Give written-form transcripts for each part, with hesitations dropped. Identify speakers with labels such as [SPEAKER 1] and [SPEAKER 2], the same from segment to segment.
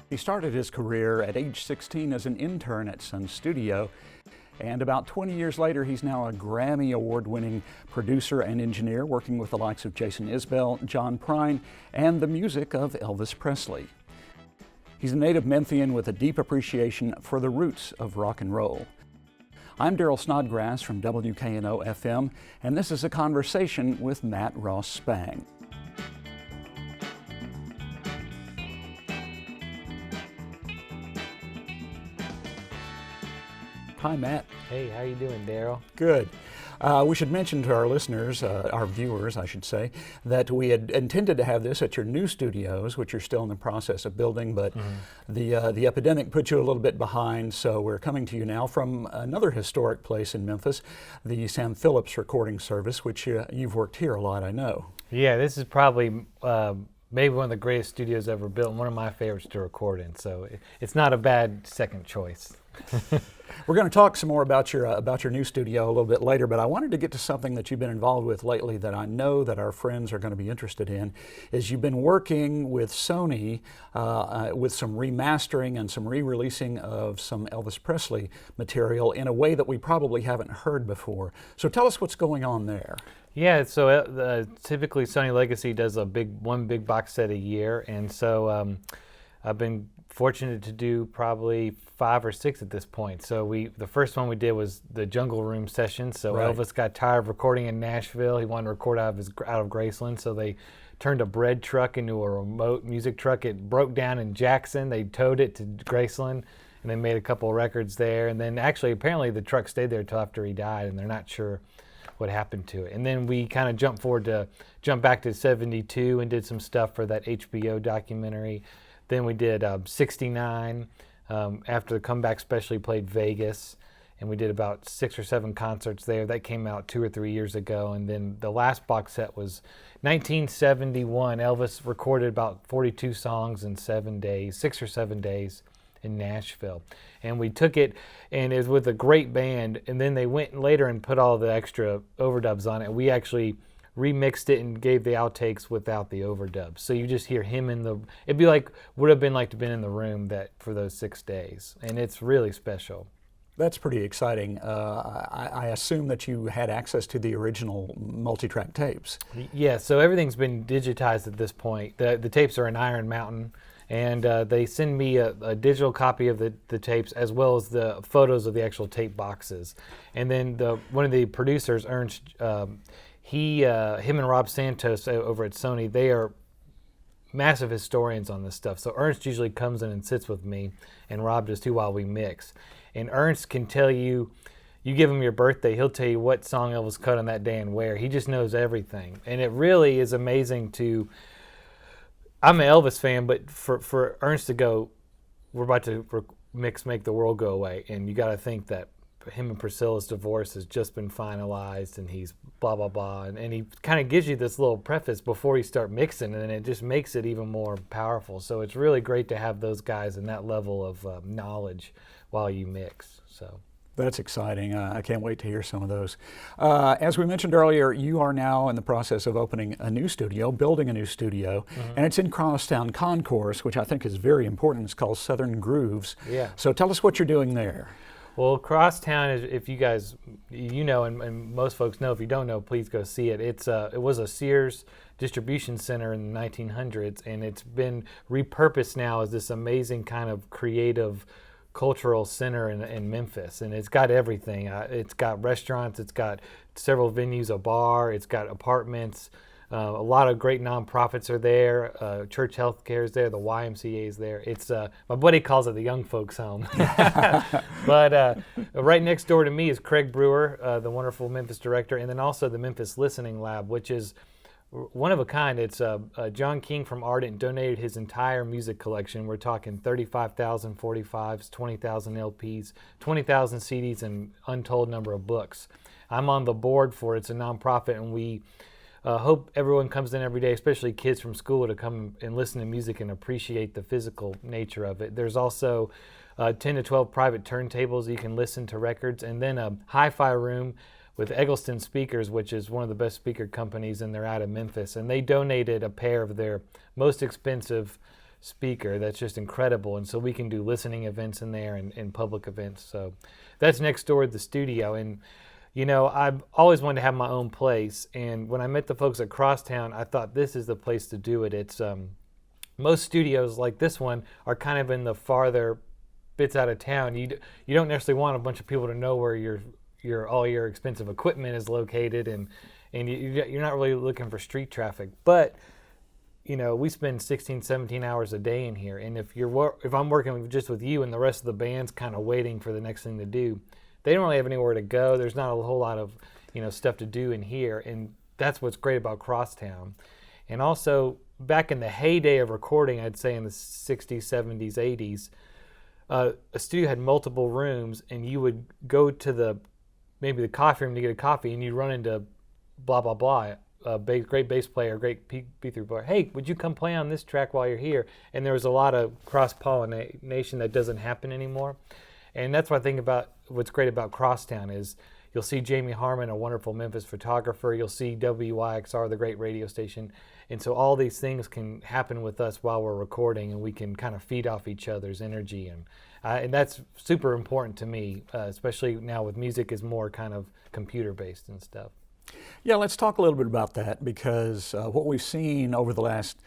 [SPEAKER 1] He started his career at age 16 as an intern at Sun Studio, and about 20 years later, he's now a Grammy Award-winning producer and engineer working with the likes of Jason Isbell, John Prine, and the music of Elvis Presley. He's a native Memphian with a deep appreciation for the roots of rock and roll. I'm Daryl Snodgrass from WKNO FM, and this is a conversation with Matt Ross Spang. Hi, Matt.
[SPEAKER 2] Hey, how you doing, Daryl?
[SPEAKER 1] Good. We should mention to our listeners, our viewers, I should say, that we had intended to have this at your new studios, which you're still in the process of building, but the epidemic put you a little bit behind, so we're coming to you now from another historic place in Memphis, the Sam Phillips Recording Service, which you've worked here a lot, I know.
[SPEAKER 2] Yeah, this is probably maybe one of the greatest studios ever built, and one of my favorites to record in, so it's not a bad second choice.
[SPEAKER 1] We're going to talk some more about your new studio a little bit later, but I wanted to get to something that you've been involved with lately that I know that our friends are going to be interested in. Is you've been working with Sony with some remastering and some re-releasing of some Elvis Presley material in a way that we probably haven't heard before. So tell us what's going on there.
[SPEAKER 2] Yeah, so typically Sony Legacy does one big box set a year, and so I've been fortunate to do probably 5 or 6 at this point. So the first one we did was the Jungle Room session. So right. Elvis got tired of recording in Nashville. He wanted to record out of Graceland. So they turned a bread truck into a remote music truck. It broke down in Jackson. They towed it to Graceland, and they made a couple of records there. And then actually, apparently, the truck stayed there until after he died, and they're not sure what happened to it. And then we kind of jumped back to 72 and did some stuff for that HBO documentary. Then we did 69. After the comeback special, he played Vegas, and we did about 6 or 7 concerts there. That came out 2 or 3 years ago. And then the last box set was 1971. Elvis recorded about 42 songs in 7 days, 6 or 7 days in Nashville. And we took it, and it was with a great band, and then they went later and put all the extra overdubs on it. We actually remixed it and gave the outtakes without the overdubs. So you just hear him would have been like to been in the room for those 6 days. And it's really special.
[SPEAKER 1] That's pretty exciting. I assume that you had access to the original multi-track tapes.
[SPEAKER 2] Yeah, so everything's been digitized at this point. The tapes are in Iron Mountain, and they send me a digital copy of the tapes as well as the photos of the actual tape boxes. And then one of the producers, Ernst, him and Rob Santos over at Sony, they are massive historians on this stuff. So Ernst usually comes in and sits with me, and Rob does too while we mix. And Ernst can tell you give him your birthday, he'll tell you what song Elvis cut on that day and where. He just knows everything. And it really is amazing I'm an Elvis fan, but for Ernst to go, we're about to mix Make the World Go Away, and you got to think that him and Priscilla's divorce has just been finalized, and he's blah, blah, blah. And he kind of gives you this little preface before you start mixing, and it just makes it even more powerful. So it's really great to have those guys and that level of knowledge while you mix. So
[SPEAKER 1] that's exciting. I can't wait to hear some of those. As we mentioned earlier, you are now in the process of opening a new studio, building a new studio, and it's in Crosstown Concourse, which I think is very important. It's called Southern Grooves.
[SPEAKER 2] Yeah.
[SPEAKER 1] So tell us what you're doing there.
[SPEAKER 2] Well, Crosstown is, if you guys, and most folks know, if you don't know, please go see it. It was a Sears distribution center in the 1900s, and it's been repurposed now as this amazing kind of creative cultural center in Memphis. And it's got everything. It's got restaurants, it's got several venues, a bar, it's got apartments. A lot of great nonprofits are there. Church Healthcare is there. The YMCA is there. It's my buddy calls it the young folks' home. But right next door to me is Craig Brewer, the wonderful Memphis director, and then also the Memphis Listening Lab, which is one of a kind. It's John King from Ardent donated his entire music collection. We're talking 35,000 45s, 20,000 LPs, 20,000 CDs, and untold number of books. I'm on the board for it. It's a nonprofit, and we hope everyone comes in every day, especially kids from school, to come and listen to music and appreciate the physical nature of it. There's also 10 to 12 private turntables you can listen to records, and then a hi-fi room with Eggleston Speakers, which is one of the best speaker companies, and they're out of Memphis. And they donated a pair of their most expensive speaker that's just incredible, and so we can do listening events in there and public events. So that's next door to the studio. And you know, I've always wanted to have my own place, and when I met the folks at Crosstown, I thought this is the place to do it. It's most studios like this one are kind of in the farther bits out of town. You don't necessarily want a bunch of people to know where your all your expensive equipment is located, and you're not really looking for street traffic. But you know, we spend 16, 17 hours a day in here, and if I'm working just with you and the rest of the band's kind of waiting for the next thing to do, they don't really have anywhere to go. There's not a whole lot of, you know, stuff to do in here, and that's what's great about Crosstown. And also, back in the heyday of recording, I'd say in the 60s, 70s, 80s, a studio had multiple rooms, and you would go to maybe the coffee room to get a coffee, and you'd run into blah, blah, blah, a great bass player, great B3 player. Hey, would you come play on this track while you're here? And there was a lot of cross-pollination that doesn't happen anymore. And that's what I think about what's great about Crosstown is you'll see Jamie Harmon, a wonderful Memphis photographer. You'll see WYXR, the great radio station. And so all these things can happen with us while we're recording, and we can kind of feed off each other's energy. And that's super important to me, especially now with music is more kind of computer-based and stuff.
[SPEAKER 1] Yeah, let's talk a little bit about that, because what we've seen over the last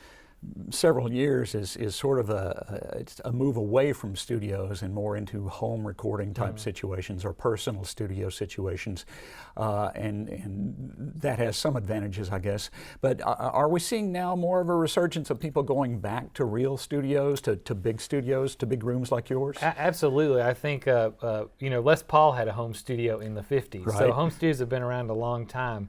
[SPEAKER 1] several years is sort of it's a move away from studios and more into home recording type situations or personal studio situations, and that has some advantages, I guess. But are we seeing now more of a resurgence of people going back to real studios, to big studios, to big rooms like yours?
[SPEAKER 2] Absolutely. I think you know, Les Paul had a home studio in the 50s,
[SPEAKER 1] right.
[SPEAKER 2] So home studios have been around a long time.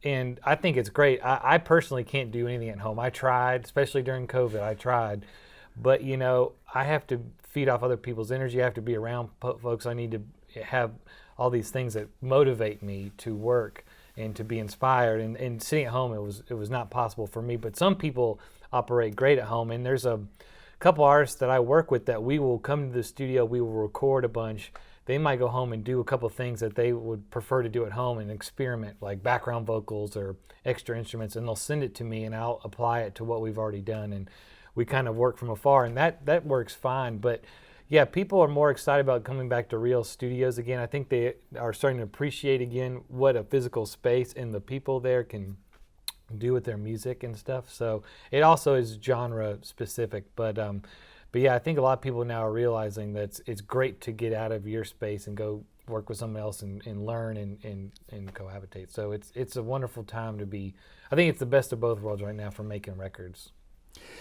[SPEAKER 2] And I think it's great. I personally can't do anything at home. I tried, especially during COVID, I tried. But, you know, I have to feed off other people's energy. I have to be around folks. I need to have all these things that motivate me to work and to be inspired. And sitting at home, it was not possible for me. But some people operate great at home. And there's a couple artists that I work with that we will come to the studio, we will record a bunch. They might go home and do a couple of things that they would prefer to do at home and experiment, like background vocals or extra instruments, and they'll send it to me and I'll apply it to what we've already done. And we kind of work from afar, and that works fine. But yeah, people are more excited about coming back to real studios again. I think they are starting to appreciate again what a physical space and the people there can do with their music and stuff. So it also is genre specific, but yeah, I think a lot of people now are realizing that it's great to get out of your space and go work with someone else and learn and cohabitate. So it's a wonderful time to be. I think it's the best of both worlds right now for making records.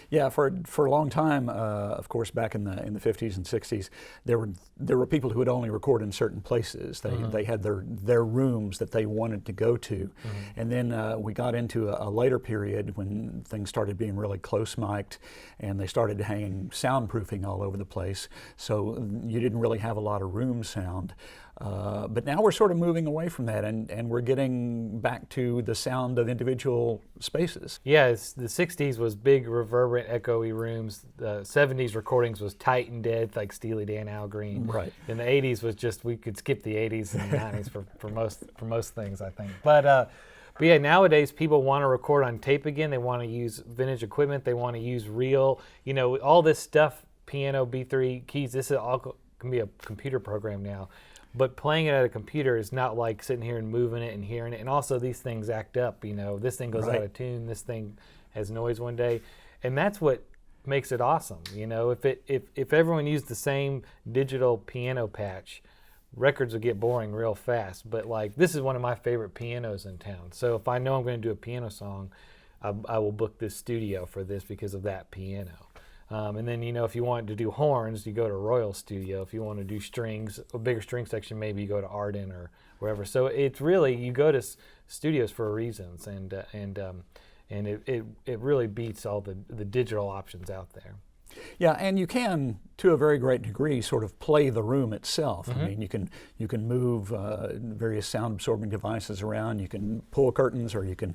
[SPEAKER 1] Yeah, for a long time, of course, back in the 50s and 60s, there were people who would only record in certain places. They had their rooms that they wanted to go to, and then we got into a later period when things started being really close mic'd, and they started hanging soundproofing all over the place. So you didn't really have a lot of room sound. But now we're sort of moving away from that, and we're getting back to the sound of individual spaces.
[SPEAKER 2] Yeah, the 60s was big, reverberant, echoey rooms. The 70s recordings was tight and dead, like Steely Dan, Al Green.
[SPEAKER 1] Right.
[SPEAKER 2] And the 80s was just, we could skip the 80s and the 90s for most things, I think. But yeah, nowadays people want to record on tape again. They want to use vintage equipment. They want to use real, you know, all this stuff, piano, B3, keys, this is all can be a computer program now. But playing it at a computer is not like sitting here and moving it and hearing it. And also these things act up, you know. This thing goes out of tune. This thing has noise one day. And that's what makes it awesome, you know. If everyone used the same digital piano patch, records would get boring real fast. But like, this is one of my favorite pianos in town. So if I know I'm going to do a piano song, I will book this studio for this because of that piano. And then, you know, if you want to do horns, you go to Royal Studio. If you want to do strings, a bigger string section, maybe you go to Arden or wherever. So it's really, you go to studios for reasons, and it really beats all the digital options out there.
[SPEAKER 1] Yeah, and you can, to a very great degree, sort of play the room itself. I mean, you can move various sound-absorbing devices around. You can pull curtains, or you can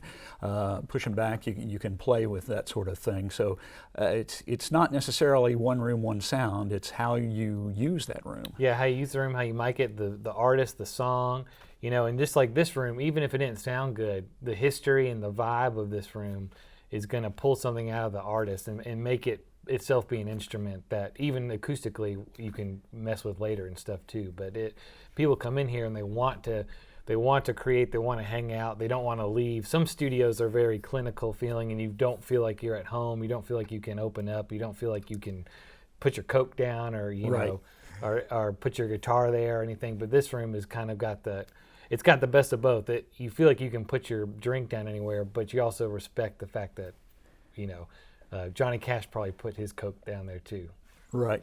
[SPEAKER 1] push them back. You can play with that sort of thing. So it's not necessarily one room, one sound. It's how you use that room.
[SPEAKER 2] Yeah, how you use the room, how you mic it, the artist, the song. You know, and just like this room, even if it didn't sound good, the history and the vibe of this room is going to pull something out of the artist and make it itself be an instrument that even acoustically you can mess with later and stuff too. But people come in here and they want to create, they want to hang out, they don't want to leave. Some studios are very clinical feeling, and you don't feel like you're at home. You don't feel like you can open up. You don't feel like you can put your Coke down, or or put your guitar there or anything. But this room has kind of got it's got the best of both. You feel like you can put your drink down anywhere, but you also respect the fact that, Johnny Cash probably put his Coke down there too.
[SPEAKER 1] Right.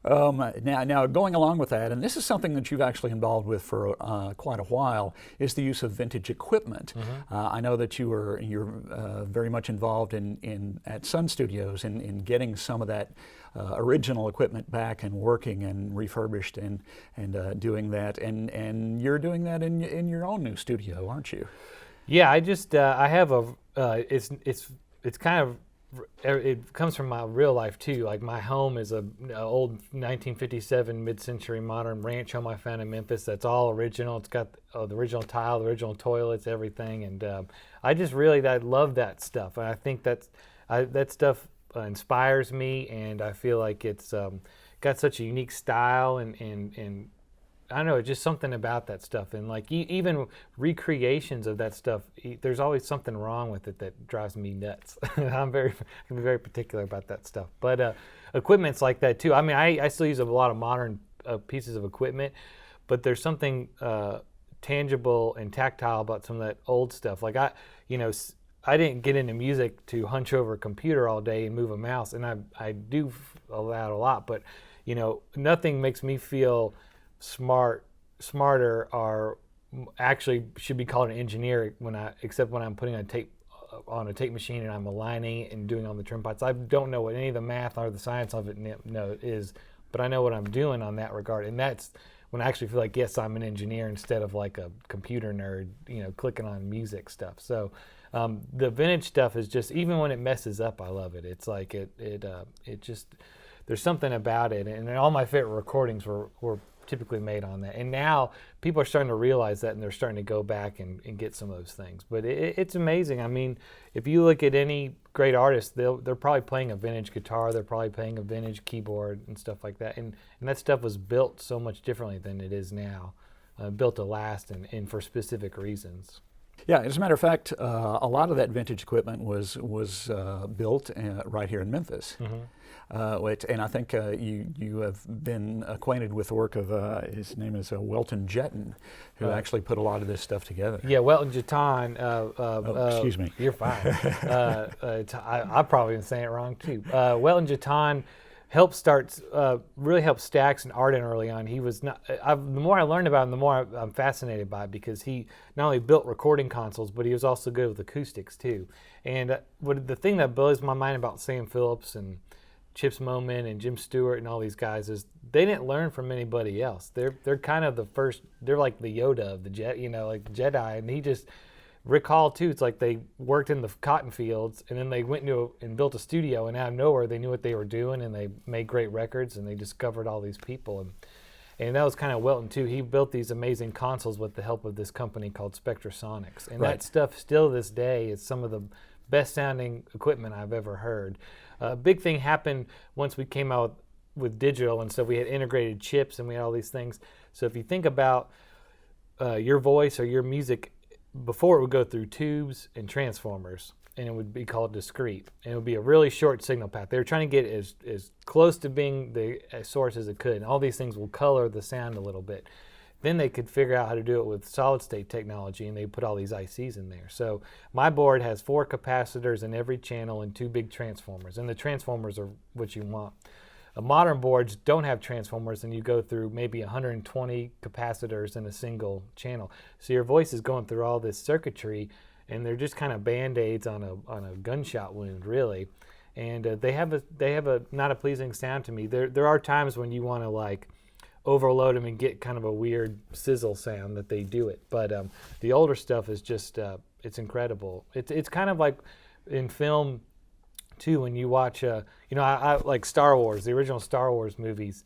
[SPEAKER 1] Now, going along with that, and this is something that you've actually involved with for quite a while, is the use of vintage equipment. I know that you're very much involved at Sun Studios in getting some of that original equipment back and working and refurbished and doing that, and you're doing that in your own new studio, aren't you?
[SPEAKER 2] Yeah, I just I have it's kind of. It comes from my real life too. Like, my home is a old 1957 mid-century modern ranch home I found in Memphis. That's all original. It's got the original tile, the original toilets, everything. And I love that stuff. And I think that stuff inspires me, and I feel like it's got such a unique style and I don't know, just something about that stuff. And like even recreations of that stuff, there's always something wrong with it that drives me nuts. I'm very particular about that stuff. But equipment's like that too. I mean, I still use a lot of modern pieces of equipment, but there's something tangible and tactile about some of that old stuff. Like I didn't get into music to hunch over a computer all day and move a mouse, and I do that a lot. But nothing makes me feel smarter, or actually should be called an engineer except when I'm putting a tape on a tape machine and I'm aligning it and doing all the trim pots. I don't know what any of the math or the science of it is, but I know what I'm doing on that regard, and that's when I actually feel like, yes, I'm an engineer instead of like a computer nerd, clicking on music stuff. So the vintage stuff is just, even when it messes up, I love it. It's like it just, there's something about it, and all my favorite recordings were typically made on that. And now people are starting to realize that, and they're starting to go back and get some of those things. But it's amazing. I mean, if you look at any great artist, they're probably playing a vintage guitar, they're probably playing a vintage keyboard and stuff like that. And that stuff was built so much differently than it is now, built to last and for specific reasons.
[SPEAKER 1] Yeah, as a matter of fact, a lot of that vintage equipment was built right here in Memphis. And I think you have been acquainted with the work of, his name is Welton Jetton, who actually put a lot of this stuff together.
[SPEAKER 2] Yeah, Welton Jetton.
[SPEAKER 1] Excuse me.
[SPEAKER 2] You're fine. I probably been saying it wrong too. Welton Jetton helped really helped Stax and Arden early on. He was not. The more I learned about him, the more I'm fascinated by it, because he not only built recording consoles, but he was also good with acoustics too. And the thing that blows my mind about Sam Phillips and Chips Moman and Jim Stewart and all these guys is they didn't learn from anybody else. They're kind of the first. They're like the Yoda of the like the Jedi. And he just, Rick Hall too. It's like they worked in the cotton fields, and then they went and built a studio, and out of nowhere they knew what they were doing, and they made great records, and they discovered all these people. And that was kind of Welton too. He built these amazing consoles with the help of this company called Spectrasonics, and that stuff still to this day is some of the best sounding equipment I've ever heard. A big thing happened once we came out with digital, and so we had integrated chips and we had all these things. So if you think about your voice or your music, before it would go through tubes and transformers, and it would be called discrete, and it would be a really short signal path. They were trying to get as close to being the source as it could, and all these things will color the sound a little bit. Then they could figure out how to do it with solid state technology, and they put all these ICs in there. So my board has 4 capacitors in every channel and 2 big transformers, and the transformers are what you want. Modern boards don't have transformers, and you go through maybe 120 capacitors in a single channel. So your voice is going through all this circuitry, and they're just kind of band-aids on a gunshot wound, really. And they have a not a pleasing sound to me. There are times when you want to like overload them and get kind of a weird sizzle sound that they do it. But the older stuff is just it's incredible. It's kind of like in film too, when you watch I like Star Wars, the original Star Wars movies.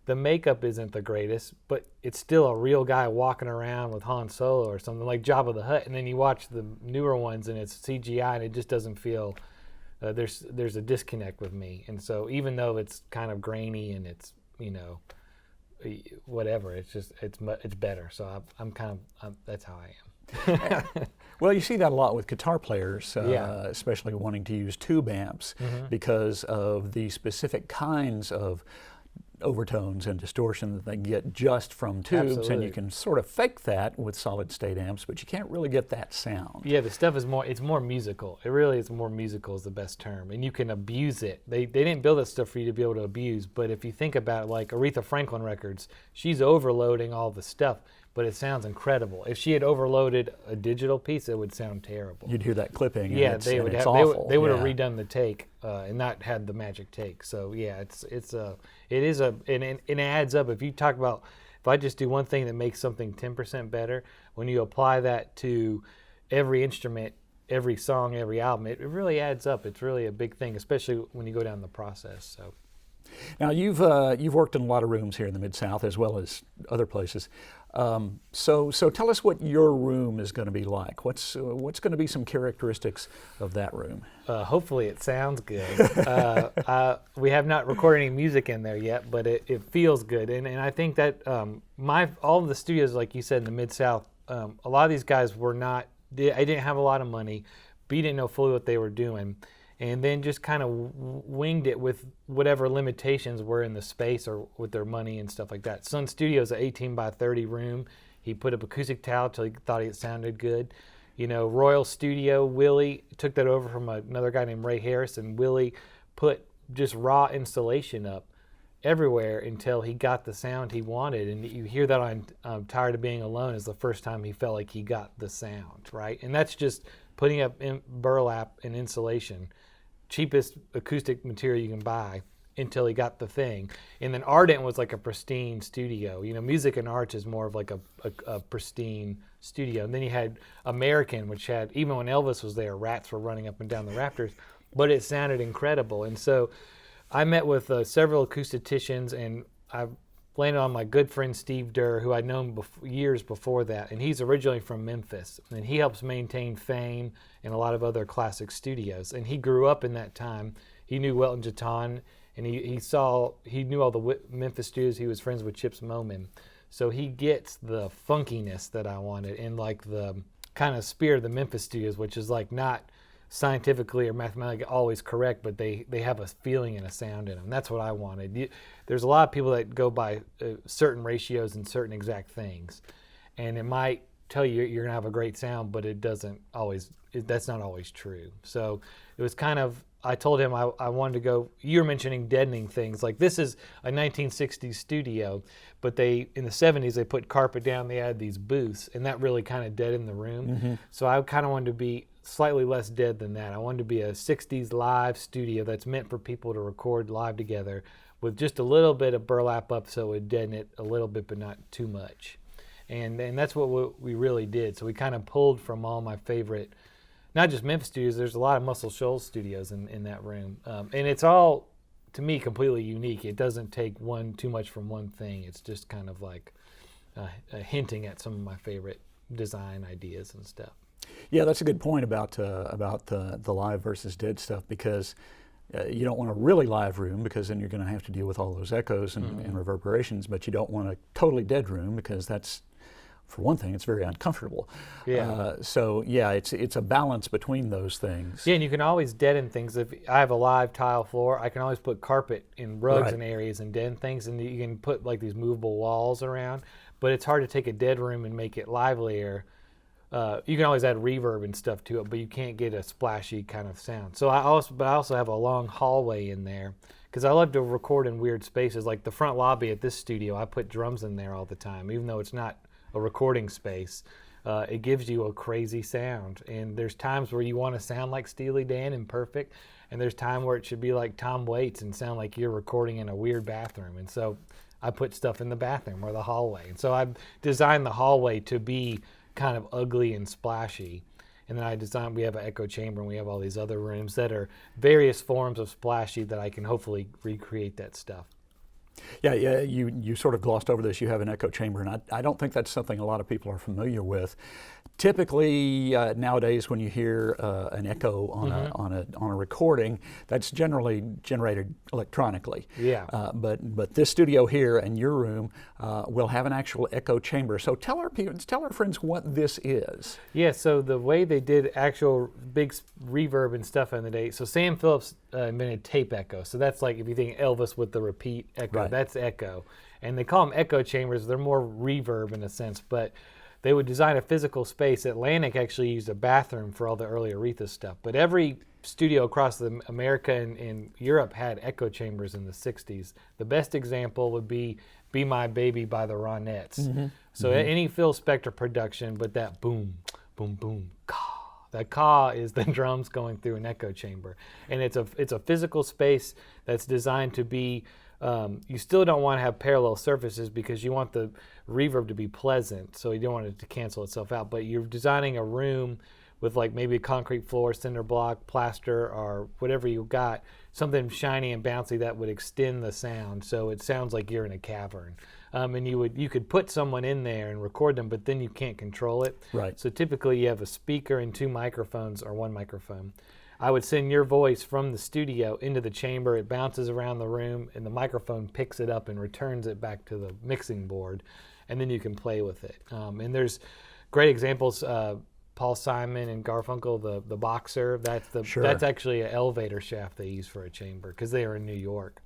[SPEAKER 2] The makeup isn't the greatest, but it's still a real guy walking around with Han Solo or something, like Jabba the Hutt. And then you watch the newer ones and it's CGI, and it just doesn't feel there's a disconnect with me. And so even though it's kind of grainy and it's, whatever, it's better. So that's how I am.
[SPEAKER 1] Well, you see that a lot with guitar players,
[SPEAKER 2] Yeah.
[SPEAKER 1] especially wanting to use tube amps because of the specific kinds of overtones and distortion that they get just from tubes.
[SPEAKER 2] Absolutely.
[SPEAKER 1] And you can sort of fake that with solid state amps, but you can't really get that sound.
[SPEAKER 2] Yeah, the stuff is it's more musical. It really is more musical is the best term. And you can abuse it. They didn't build that stuff for you to be able to abuse, but if you think about it, like Aretha Franklin records, she's overloading all the stuff, but it sounds incredible. If she had overloaded a digital piece, it would sound terrible.
[SPEAKER 1] You'd hear that clipping.
[SPEAKER 2] Yeah,
[SPEAKER 1] and
[SPEAKER 2] they would
[SPEAKER 1] it's
[SPEAKER 2] have.
[SPEAKER 1] awful.
[SPEAKER 2] They would have
[SPEAKER 1] Yeah.
[SPEAKER 2] redone the take and not had the magic take. So yeah, it adds up. If you talk about, if I just do one thing that makes something 10% better, when you apply that to every instrument, every song, every album, it really adds up. It's really a big thing, especially when you go down the process. So.
[SPEAKER 1] Now you've worked in a lot of rooms here in the Mid-South as well as other places. So tell us what your room is going to be like. What's going to be some characteristics of that room?
[SPEAKER 2] Hopefully it sounds good. We have not recorded any music in there yet, but it feels good. And I think that all of the studios, like you said, in the Mid-South, a lot of these guys I didn't have a lot of money, but you didn't know fully what they were doing. And then just kind of winged it with whatever limitations were in the space or with their money and stuff like that. Sun Studio's an 18 by 30 room. He put up acoustic tile till he thought it sounded good. Royal Studio, Willie took that over from another guy named Ray Harris, and Willie put just raw installation up everywhere until he got the sound he wanted. And you hear that on Tired of Being Alone is the first time he felt like he got the sound, right? And that's just putting up burlap and insulation. Cheapest acoustic material you can buy until he got the thing. And then Ardent was like a pristine studio. Music and Arts is more of like a pristine studio. And then you had American, which had, even when Elvis was there, rats were running up and down the rafters, but it sounded incredible. And so I met with several acousticians, and I landed on my good friend Steve Durr, who I'd known years before that, and he's originally from Memphis, and he helps maintain Fame and a lot of other classic studios. And he grew up in that time. He knew Welton Jeton, and he knew all the Memphis studios. He was friends with Chips Moman, so he gets the funkiness that I wanted and like the kind of spirit of the Memphis studios, which is like not scientifically or mathematically always correct, but they have a feeling and a sound in them. That's what I wanted. There's a lot of people that go by certain ratios and certain exact things, and it might tell you you're gonna have a great sound, but it doesn't always. That's not always true. So it was kind of, I told him I wanted to go, you were mentioning deadening things, like this is a 1960s studio, but in the 70s they put carpet down, they added these booths, and that really kind of deadened the room. Mm-hmm. So I kind of wanted to be slightly less dead than that. I wanted to be a 60s live studio that's meant for people to record live together with just a little bit of burlap up so it would deaden it a little bit but not too much. And that's what we really did. So we kind of pulled from all my favorite, not just Memphis studios, there's a lot of Muscle Shoals studios in that room. And it's all, to me, completely unique. It doesn't take too much from one thing. It's just kind of like hinting at some of my favorite design ideas and stuff.
[SPEAKER 1] Yeah, that's a good point about the live versus dead stuff, because you don't want a really live room because then you're going to have to deal with all those echoes and reverberations, but you don't want a totally dead room because that's, for one thing, it's very uncomfortable.
[SPEAKER 2] Yeah.
[SPEAKER 1] So yeah, it's a balance between those things.
[SPEAKER 2] Yeah, and you can always deaden things. If I have a live tile floor, I can always put carpet in rugs and areas and deaden things, and you can put like these movable walls around. But it's hard to take a dead room and make it livelier. You can always add reverb and stuff to it, but you can't get a splashy kind of sound. So I also have a long hallway in there because I love to record in weird spaces. Like the front lobby at this studio, I put drums in there all the time, even though it's not a recording space. It gives you a crazy sound, and there's times where you want to sound like Steely Dan and perfect, and there's time where it should be like Tom Waits and sound like you're recording in a weird bathroom. And so I put stuff in the bathroom or the hallway, and so I've designed the hallway to be kind of ugly and splashy. And then we have an echo chamber, and we have all these other rooms that are various forms of splashy that I can hopefully recreate that stuff.
[SPEAKER 1] Yeah, you sort of glossed over this. You have an echo chamber, and I don't think that's something a lot of people are familiar with. Typically, nowadays, when you hear an echo on a recording, that's generally generated electronically.
[SPEAKER 2] Yeah.
[SPEAKER 1] But this studio here and your room will have an actual echo chamber. So tell our friends what this is.
[SPEAKER 2] Yeah. So the way they did actual big reverb and stuff in the day. So Sam Phillips invented tape echo. So that's like if you think Elvis with the repeat echo,
[SPEAKER 1] Right.
[SPEAKER 2] That's echo. And they call them echo chambers. They're more reverb in a sense, but they would design a physical space. Atlantic actually used a bathroom for all the early Aretha stuff, but every studio across America and Europe had echo chambers in the 60s. The best example would be Be My Baby by the Ronettes. So any Phil Spector production, but that boom, boom, boom, caw. That caw is the drums going through an echo chamber. And it's a physical space that's designed to be, you still don't want to have parallel surfaces because you want the reverb to be pleasant, so you don't want it to cancel itself out. But you're designing a room with like maybe a concrete floor, cinder block, plaster, or whatever you got, something shiny and bouncy that would extend the sound, so it sounds like you're in a cavern. And you could put someone in there and record them, but then you can't control it.
[SPEAKER 1] Right.
[SPEAKER 2] So typically you have a speaker and two microphones or one microphone. I would send your voice from the studio into the chamber. It bounces around the room, and the microphone picks it up and returns it back to the mixing board, and then you can play with it. And there's great examples. Paul Simon and Garfunkel, the boxer. That's actually an elevator shaft they use for a chamber because they are in New York.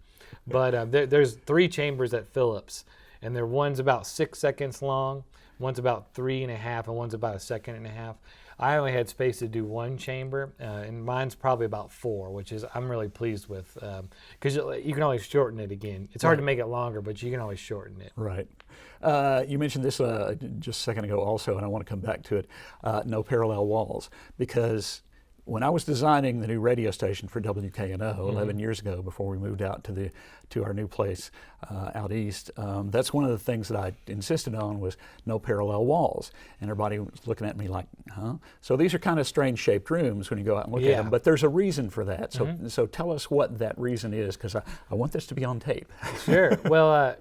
[SPEAKER 2] But there's 3 chambers at Philips, and one's about 6 seconds long, one's about 3.5, and one's about 1.5 seconds. I only had space to do 1 chamber, and mine's probably about 4, which is I'm really pleased with because you can always shorten it again. It's hard to make it longer, but you can always shorten it.
[SPEAKER 1] Right. You mentioned this just a second ago also, and I want to come back to it, no parallel walls, because when I was designing the new radio station for WKNO 11 years ago, before we moved out to our new place out east, that's one of the things that I insisted on was no parallel walls. And everybody was looking at me like, huh? So these are kind of strange shaped rooms when you go out and look at them, but there's a reason for that. So tell us what that reason is, because I want this to be on tape.
[SPEAKER 2] Sure. Well,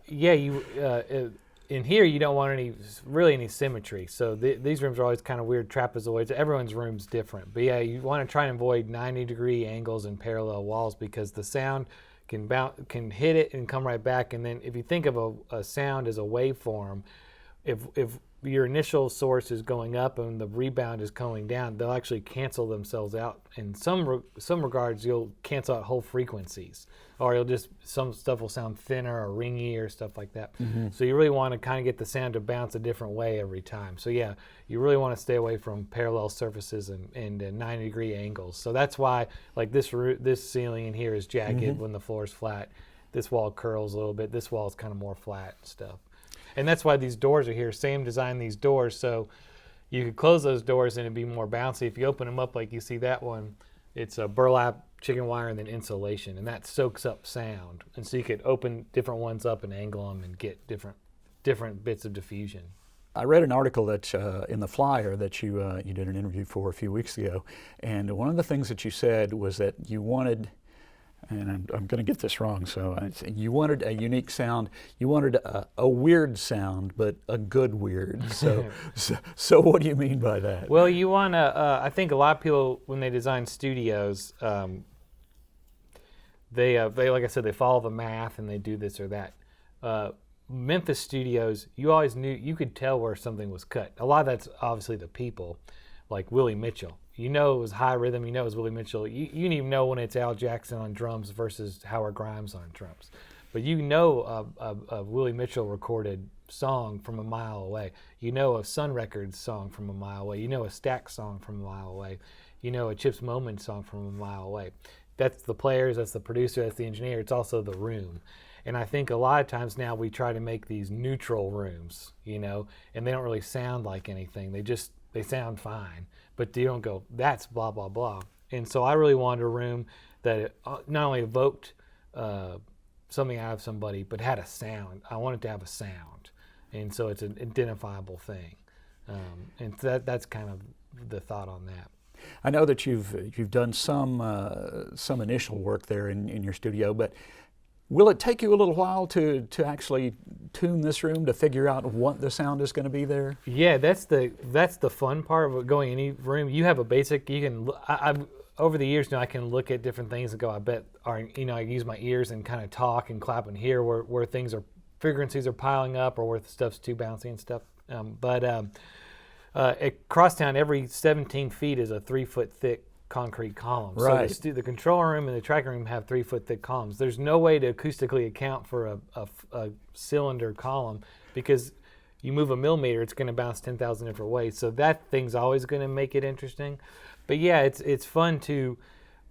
[SPEAKER 2] in here you don't want any symmetry. So these rooms are always kind of weird trapezoids. Everyone's room's different. But yeah, you want to try and avoid 90-degree angles and parallel walls because the sound can hit it and come right back. And then if you think of a sound as a waveform, if your initial source is going up and the rebound is going down, they'll actually cancel themselves out. In some regards, you'll cancel out whole frequencies, or some stuff will sound thinner or ringy or stuff like that. So you really want to kind of get the sound to bounce a different way every time. So yeah, you really want to stay away from parallel surfaces and 90-degree angles. So that's why, like this ceiling in here is jagged when the floor is flat. This wall curls a little bit. This wall is kind of more flat and stuff. And that's why these doors are here. Sam designed these doors so you could close those doors and it'd be more bouncy. If you open them up like you see that one, it's a burlap chicken wire and then insulation, and that soaks up sound. And so you could open different ones up and angle them and get different bits of diffusion.
[SPEAKER 1] I read an article that in the Flyer that you did an interview for a few weeks ago, and one of the things that you said was that you wanted, and I'm going to get this wrong, so you wanted a unique sound. You wanted a weird sound, but a good weird. So what do you mean by that?
[SPEAKER 2] Well, you want to, I think a lot of people, when they design studios, they like I said, they follow the math and they do this or that. Memphis studios, you always knew, you could tell where something was cut. A lot of that's obviously the people, like Willie Mitchell. You know it was high rhythm, you know it was Willie Mitchell. You didn't even know when it's Al Jackson on drums versus Howard Grimes on drums. But you know a Willie Mitchell recorded song from a mile away. You know a Sun Records song from a mile away. You know a Stax song from a mile away. You know a Chips Moman song from a mile away. That's the players, that's the producer, that's the engineer. It's also the room. And I think a lot of times now we try to make these neutral rooms, you know, and they don't really sound like anything. They sound fine, but you don't go, that's blah, blah, blah. And so I really wanted a room that not only evoked something out of somebody, but had a sound. I wanted to have a sound. And so it's an identifiable thing. And that's kind of the thought on that.
[SPEAKER 1] I know that you've done some initial work there in your studio, but Will it take you a little while to actually tune this room to figure out what the sound is going to be there?
[SPEAKER 2] Yeah, that's the fun part of going any room. You have a basic. You can. I've over the years now I can look at different things and go. I bet are I use my ears and kind of talk and clap and hear where things are frequencies are piling up or where the stuff's too bouncy and stuff. At Crosstown, every 17 feet is a 3-foot thick concrete column.
[SPEAKER 1] Right.
[SPEAKER 2] So the control room and the tracking room have 3-foot thick columns. There's no way to acoustically account for a cylinder column because you move a millimeter, it's going to bounce 10,000 different ways. So that thing's always going to make it interesting. But yeah, it's fun to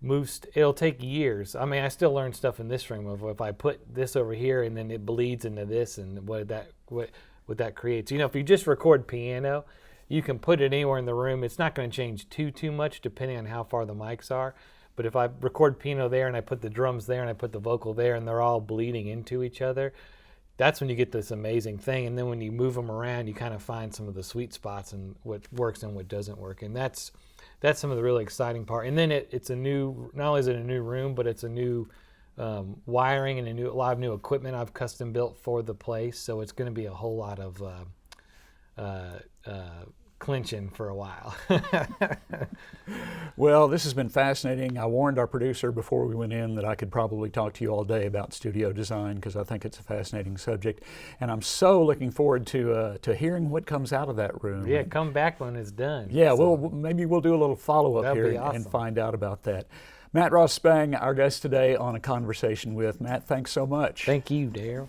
[SPEAKER 2] move. It'll take years. I mean, I still learn stuff in this room of if I put this over here and then it bleeds into this and what that creates. If you just record piano, you can put it anywhere in the room. It's not going to change too much depending on how far the mics are. But if I record piano there and I put the drums there and I put the vocal there and they're all bleeding into each other, that's when you get this amazing thing. And then when you move them around, you kind of find some of the sweet spots and what works and what doesn't work. And that's some of the really exciting part. And then it's a new, not only is it a new room, but it's a new wiring and a lot of new equipment I've custom built for the place. So it's going to be a whole lot of clinching for a while.
[SPEAKER 1] Well, this has been fascinating. I warned our producer before we went in that I could probably talk to you all day about studio design because I think it's a fascinating subject. And I'm so looking forward to hearing what comes out of that room.
[SPEAKER 2] Yeah, come back when it's done.
[SPEAKER 1] Yeah, maybe we'll do a little follow-up here
[SPEAKER 2] awesome.
[SPEAKER 1] and find out about that. Matt Ross Spang, our guest today on A Conversation With. Matt, thanks so much.
[SPEAKER 2] Thank you, Daryl.